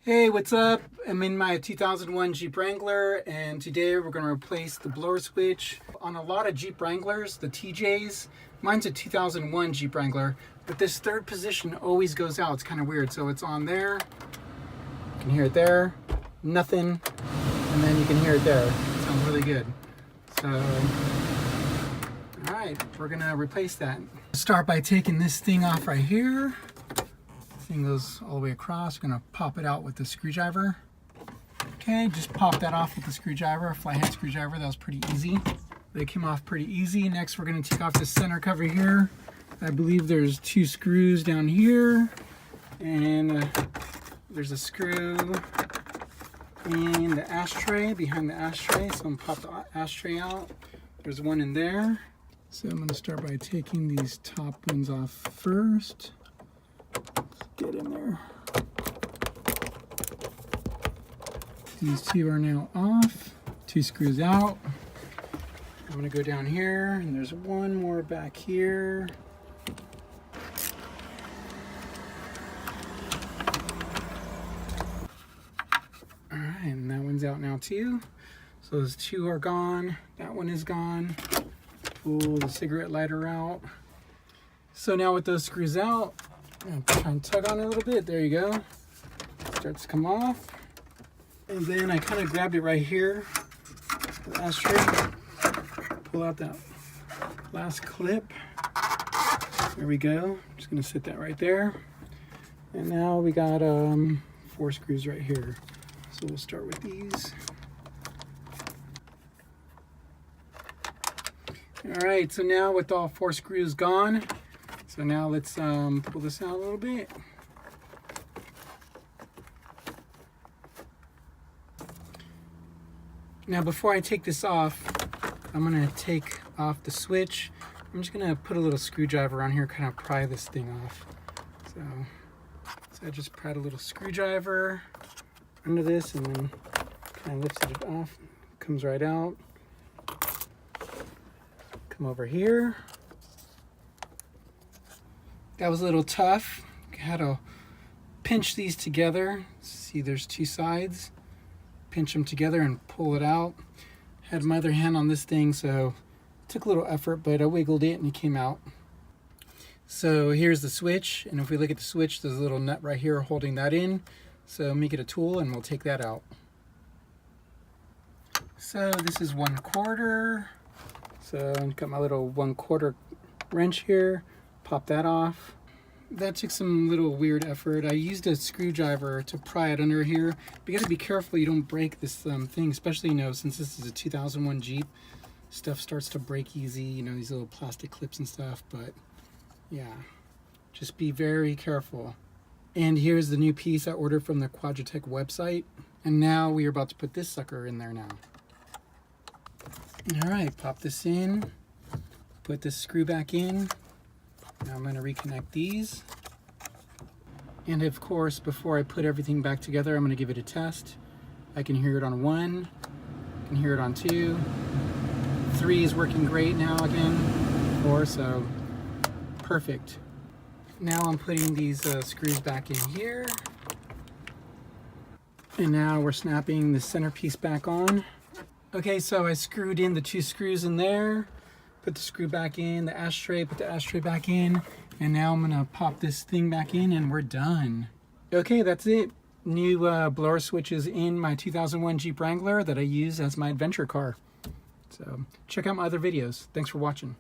Hey, what's up? I'm in my 2001 Jeep Wrangler, and today we're going to replace the blower switch. On a lot of Jeep Wranglers, the TJs, mine's a 2001 Jeep Wrangler, but this third position always goes out. It's kind of weird. So it's on there, you can hear it there, nothing, and then you can hear it there. It sounds really good. So, all right, we're going to replace that. Start by taking this thing off right here. Thing goes all the way across. We're gonna pop it out with the screwdriver. Okay, just pop that off with the screwdriver, a flathead screwdriver. That was pretty easy. They came off pretty easy. Next, we're gonna take off the center cover here. I believe there's 2 screws down here, and there's a screw in the ashtray, behind the ashtray. So I'm gonna pop the ashtray out. There's one in there. So I'm gonna start by taking these top ones off first. Get in there. These 2 are now off. 2 screws out. I'm going to go down here, and there's one more back here. Alright, and that one's out now too. So those 2 are gone. That one is gone. Pull the cigarette lighter out. So now with those screws out, I'm gonna try and tug on it a little bit. There you go. It starts to come off. And then I kind of grabbed it right here, the ashtray. Pull out that last clip. There we go. Just gonna sit that right there. And now we got 4 screws right here. So we'll start with these. All right, so now with all 4 screws gone, so now let's pull this out a little bit. Now before I take this off, I'm gonna take off the switch. I'm just gonna put a little screwdriver on here, kind of pry this thing off. So I just pried a little screwdriver under this and then kind of lifted it off. Comes right out. Come over here. That was a little tough. Had to pinch these together. See, there's 2 sides. Pinch them together and pull it out. Had my other hand on this thing, so it took a little effort, but I wiggled it and it came out. So here's the switch, and if we look at the switch, there's a little nut right here holding that in. So let me get a tool and we'll take that out. So this is 1/4. So I've got my little 1/4 wrench here. Pop that off. That took some little weird effort. I used a screwdriver to pry it under here. But you gotta be careful you don't break this thing, especially, you know, since this is a 2001 Jeep. Stuff starts to break easy, you know, these little plastic clips and stuff, but yeah, just be very careful. And here's the new piece I ordered from the Quadratech website. And now we are about to put this sucker in there now. All right, pop this in, put this screw back in. Now I'm going to reconnect these. And of course, before I put everything back together, I'm going to give it a test. I can hear it on 1, I can hear it on 2. 3 is working great now again. 4, so perfect. Now I'm putting these screws back in here. And now we're snapping the centerpiece back on. Okay, so I screwed in the 2 screws in there. Put the screw back in, the ashtray, put the ashtray back in, and now I'm gonna pop this thing back in and we're done. Okay, that's it. New blower switches in my 2001 Jeep Wrangler that I use as my adventure car. So check out my other videos. Thanks for watching.